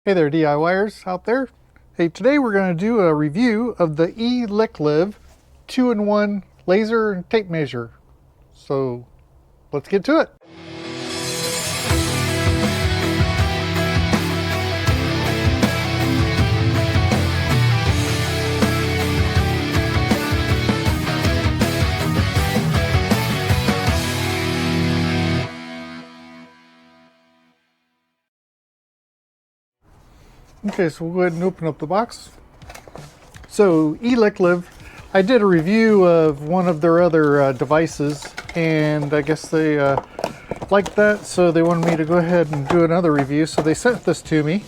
Hey there DIYers out there. Hey, today we're going to do a review of the ELIKLIV 2-in-1 laser and tape measure. So let's get to it. Okay, so we'll go ahead and open up the box. So ELIKLIV, I did a review of one of their other devices, and I guess they liked that, so they wanted me to go ahead and do another review. So they sent this to me,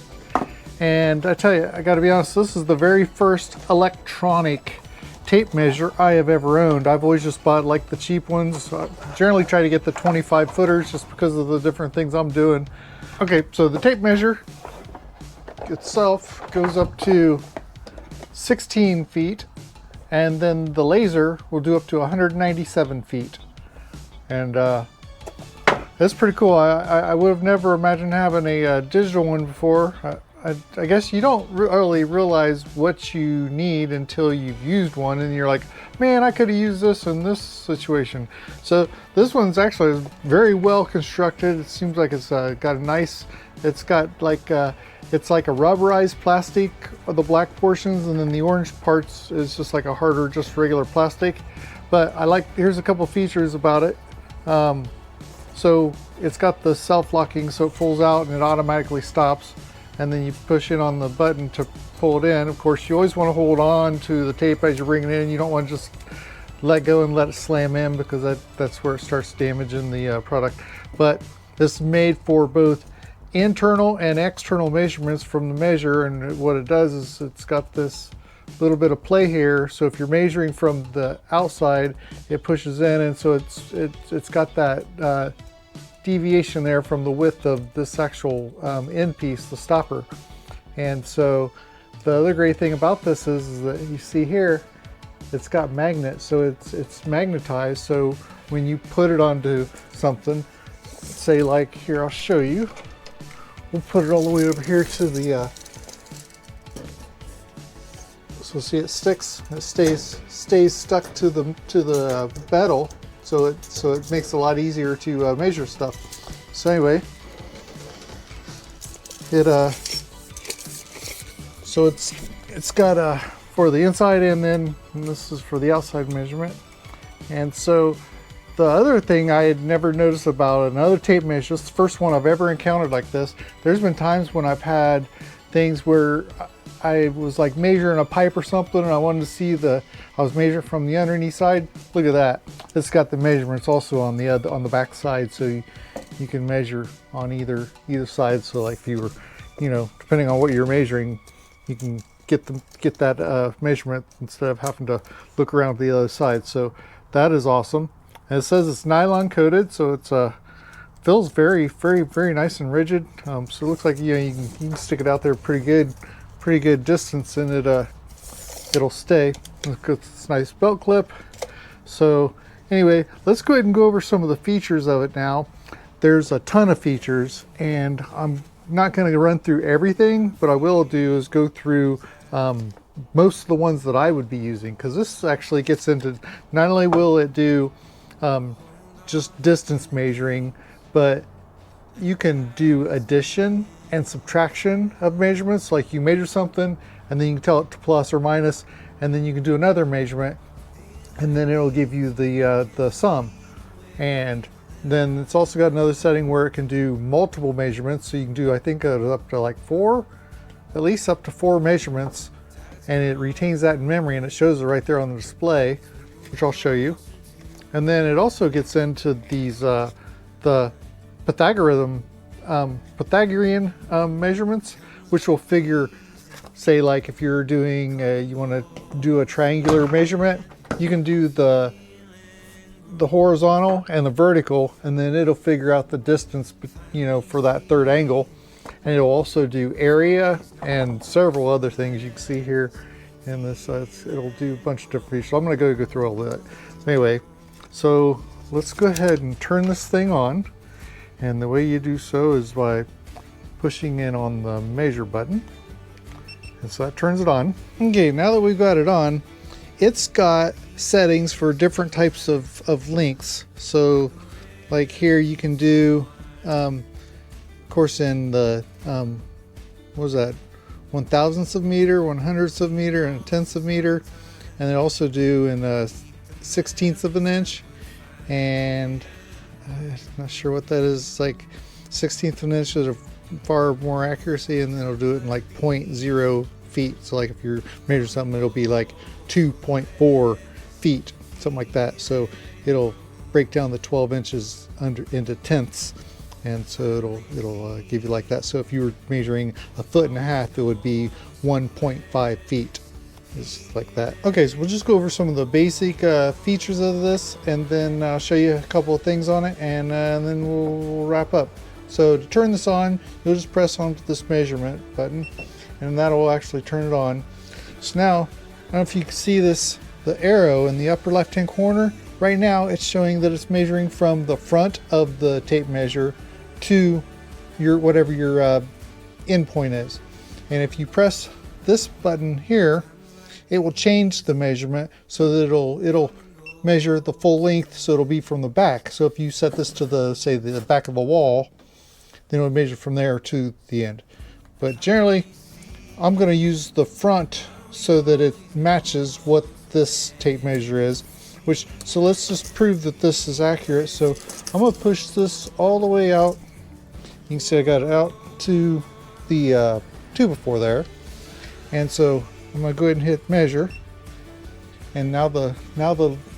and I tell you, I gotta be honest, this is the very first electronic tape measure I have ever owned. I've always just bought like the cheap ones. I generally try to get the 25 footers just because of the different things I'm doing. Okay, so the tape measure itself goes up to 16 feet, and then the laser will do up to 197 feet. And that's pretty cool. I would have never imagined having a digital one before. I guess you don't really realize what you need until you've used one and you're like, man, I could have used this in this situation. So this one's actually very well constructed. It seems like it's got a nice, it's got like it's like a rubberized plastic of the black portions, and then the orange parts is just like a harder, just regular plastic. But I like, here's a couple features about it. So it's got the self-locking, so it pulls out and it automatically stops, and then you push in on the button to pull it in. Of course, you always want to hold on to the tape as you're bringing it in. You don't want to just let go and let it slam in, because that's where it starts damaging the product. But this is made for both internal and external measurements from the measure, and what it does is it's got this little bit of play here, so if you're measuring from the outside, it pushes in, and so it's got that deviation there from the width of this actual end piece, the stopper. And so the other great thing about this is that you see here, it's got magnets, so it's magnetized. So when you put it onto something, say like here, I'll show you. We'll put it all the way over here to the so see, it sticks, it stays stuck to the metal, so it makes it a lot easier to measure stuff. So anyway, so it's got for the inside and then this is for the outside measurement. And so the other thing I had never noticed about another tape measure, this is the first one I've ever encountered like this. There's been times when I've had things where I was like measuring a pipe or something, and I wanted to see I was measuring from the underneath side. Look at that. It's got the measurements also on the back side, so you can measure on either side. So like if you were, depending on what you're measuring, you can get that measurement instead of having to look around the other side. So that is awesome. And it says it's nylon coated, so it's feels very, very, very nice and rigid. So it looks like you can stick it out there pretty good distance, and it'll stay. It's a nice belt clip. So anyway, let's go ahead and go over some of the features of it now. There's a ton of features, and I'm not going to run through everything, but I will do is go through most of the ones that I would be using, because this actually gets into, not only will it do just distance measuring, but you can do addition and subtraction of measurements. Like you measure something and then you can tell it to plus or minus, and then you can do another measurement and then it'll give you the sum. And then it's also got another setting where it can do multiple measurements, so you can do, I think, up to like at least up to four measurements, and it retains that in memory, and it shows it right there on the display, which I'll show you. And then it also gets into these the Pythagorean measurements, which will figure, say like if you're doing you want to do a triangular measurement, you can do the horizontal and the vertical, and then it'll figure out the distance, for that third angle. And it'll also do area and several other things you can see here in this. It'll do a bunch of different features. So I'm going to go through all that. Anyway, so let's go ahead and turn this thing on. And the way you do so is by pushing in on the measure button. And so that turns it on. Okay, now that we've got it on, it's got settings for different types of lengths. So like here you can do, of course in the, what was that? 1/1000th of a meter, 100ths of a meter, and 1/10th of a meter. And they also do in a 1/16th of an inch. And I'm not sure what that is, like 1/16th of an inch is a far more accuracy, and then it'll do it in like 0.0 feet. So like if you're measuring something, it'll be like 2.4 feet, something like that. So it'll break down the 12 inches into tenths, and so it'll give you like that. So if you were measuring 1.5 feet, it would be 1.5 feet. It's like that. Okay, so we'll just go over some of the basic features of this, and then I'll show you a couple of things on it, and then we'll wrap up. So to turn this on, you'll just press onto this measurement button, and that'll actually turn it on. So now, I don't know if you can see this, the arrow in the upper left hand corner. Right now it's showing that it's measuring from the front of the tape measure to your whatever your end point is. And if you press this button here, it will change the measurement so that it'll measure the full length, so it'll be from the back. So if you set this to the, say, the back of a wall, then it'll measure from there to the end. But generally, I'm going to use the front so that it matches what this tape measure is. So let's just prove that this is accurate. So I'm going to push this all the way out. You can see I got it out to the 2 before there. And so I'm going to go ahead and hit measure. And now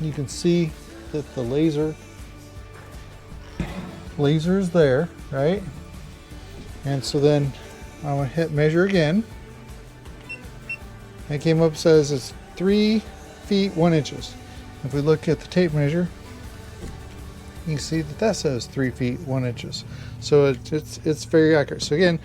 you can see that the laser is there, right? And so then I'm going to hit measure again. It came up, says it's 3 feet 1 inches. If we look at the tape measure, you can see that says 3 feet 1 inches. So it's very accurate. So again,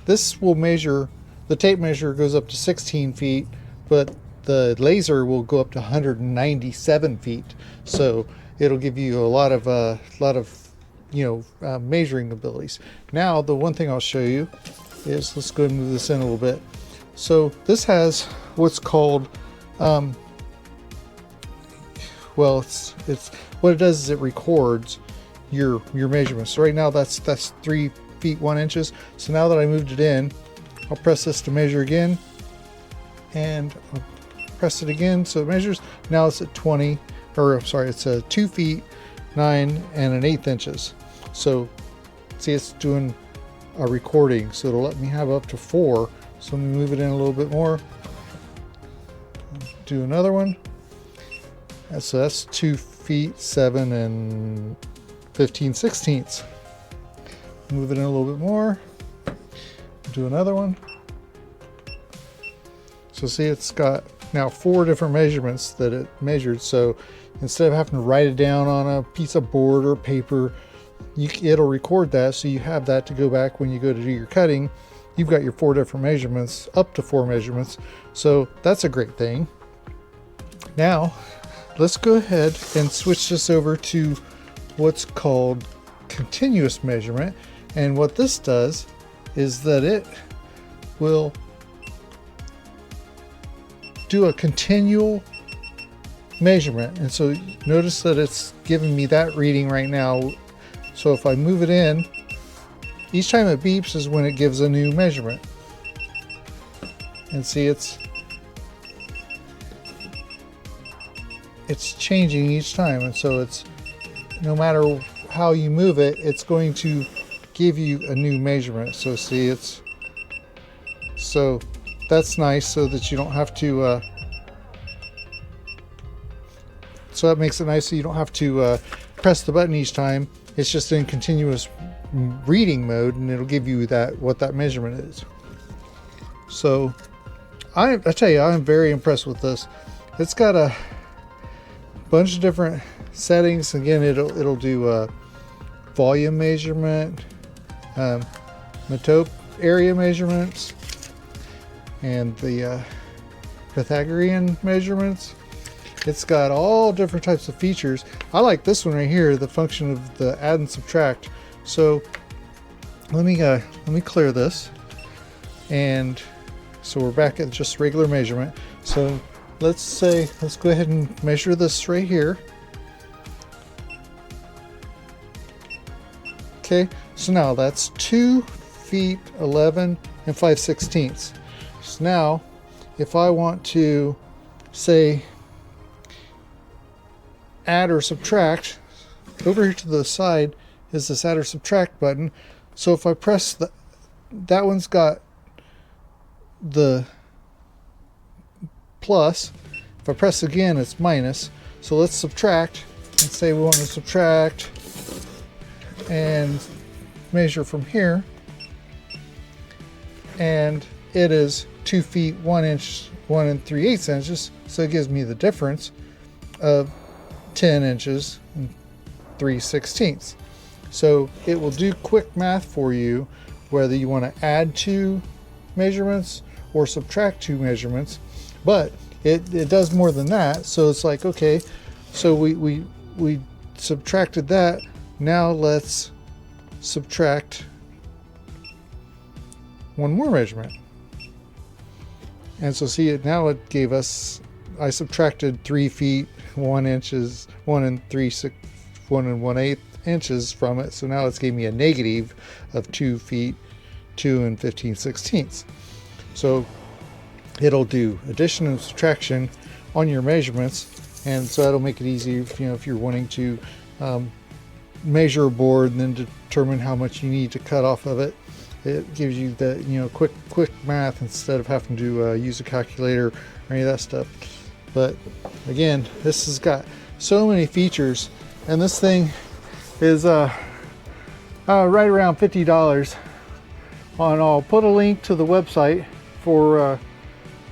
this will measure, the tape measure goes up to 16 feet, but the laser will go up to 197 feet. So it'll give you a lot of measuring abilities. Now the one thing I'll show you is, let's go ahead and move this in a little bit. So this has what's called it's what it does is it records your measurements. So right now that's 3 feet 1 inches. So now that I moved it in, I'll press this to measure again, and I'll press it again so it measures. Now it's at 2 feet 9 1/8 inches. So see, it's doing a recording, so it'll let me have up to 4. So let me move it in a little bit more. Do another one. And so that's 2 feet 7 15/16. Move it in a little bit more. Do another one. So see, it's got now 4 different measurements that it measured. So instead of having to write it down on a piece of board or paper, it'll record that, so you have that to go back when you go to do your cutting. You've got your 4 different measurements, up to 4 measurements. So that's a great thing. Now let's go ahead and switch this over to what's called continuous measurement. And what this does is that it will do a continual measurement. And so notice that it's giving me that reading right now. So if I move it in, each time it beeps is when it gives a new measurement. And see, it's changing each time. And so it's, no matter how you move it, it's going to give you a new measurement. So see, so that's nice, so that you don't have to so that makes it nice so you don't have to press the button each time. It's just in continuous reading mode, and it'll give you what that measurement is. So I tell you, I'm very impressed with this. It's got a bunch of different settings. Again, it'll do volume measurement, metope area measurements, and the Pythagorean measurements. It's got all different types of features. I like this one right here, the function of the add and subtract. So let me clear this. And so we're back at just regular measurement. So let's go ahead and measure this right here. Okay, so now that's 2 feet 11 and 5/16. So now if I want to say add or subtract, over here to the side is this add or subtract button. So if I press that one's got the plus. If I press again, it's minus. So let's subtract and say we want to subtract and measure from here. And it is 2 feet 1 inch 1 3/8 inches. So it gives me the difference of 10 inches and 3/16. So it will do quick math for you, whether you want to add 2 measurements or subtract 2 measurements, but it does more than that. So it's like, okay, so we subtracted that. Now let's subtract one more measurement. And so see it now, it gave us, I subtracted 3 feet 1 inches 1 1/8 inches from it. So now it's gave me a negative of 2 feet 2 15/16. So it'll do addition and subtraction on your measurements, and so that'll make it easy if, if you're wanting to measure a board and then determine how much you need to cut off of it. It gives you the quick math instead of having to use a calculator or any of that stuff. But again, this has got so many features, and this thing is right around $50. And I'll put a link to the website for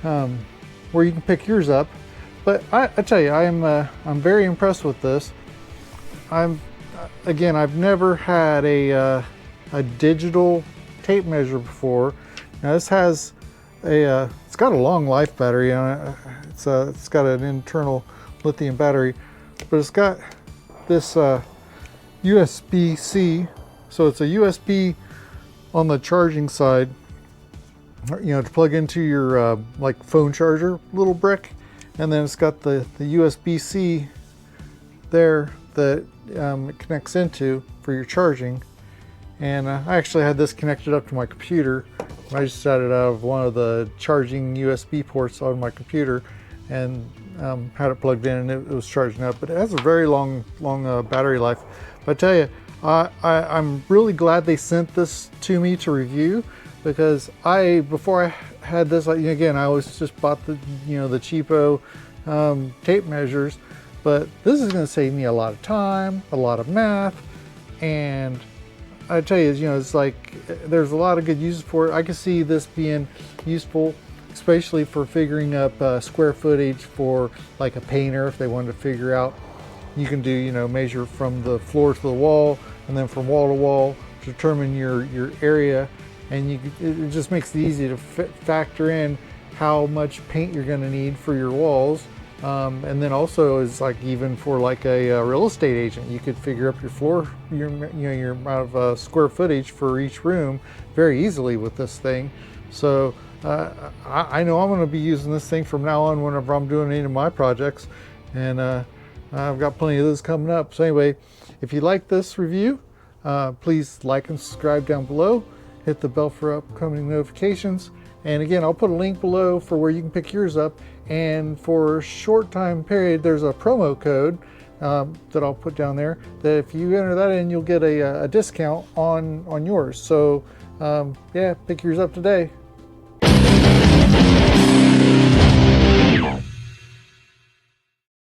where you can pick yours up. But I tell you, I'm very impressed with this. I've never had a digital tape measure before. Now this has it's got a long life battery on it. It's got an internal lithium battery, but it's got this USB-C. So it's a USB on the charging side, to plug into your like phone charger little brick, and then it's got the USB-C there that it connects into for your charging. And I actually had this connected up to my computer. I just had it out of one of the charging USB ports on my computer, and had it plugged in, and it was charging up. But it has a very long battery life. But I tell you, I'm really glad they sent this to me to review, because before I had this, again, I always just bought the the cheapo tape measures, but this is going to save me a lot of time, a lot of math, and I tell you, it's like there's a lot of good uses for it. I can see this being useful, especially for figuring up square footage for like a painter if they wanted to figure out. You can do measure from the floor to the wall, and then from wall to wall to determine your area, and it just makes it easy to factor in how much paint you're going to need for your walls. And then also is like even for like a real estate agent, you could figure up your floor, your amount of square footage for each room very easily with this thing. So I know I'm going to be using this thing from now on whenever I'm doing any of my projects, and I've got plenty of those coming up. So anyway, if you like this review, please like and subscribe down below. Hit the bell for upcoming notifications. And again, I'll put a link below for where you can pick yours up. And for a short time period, there's a promo code that I'll put down there, that if you enter that in, you'll get a discount on yours. So yeah, pick yours up today.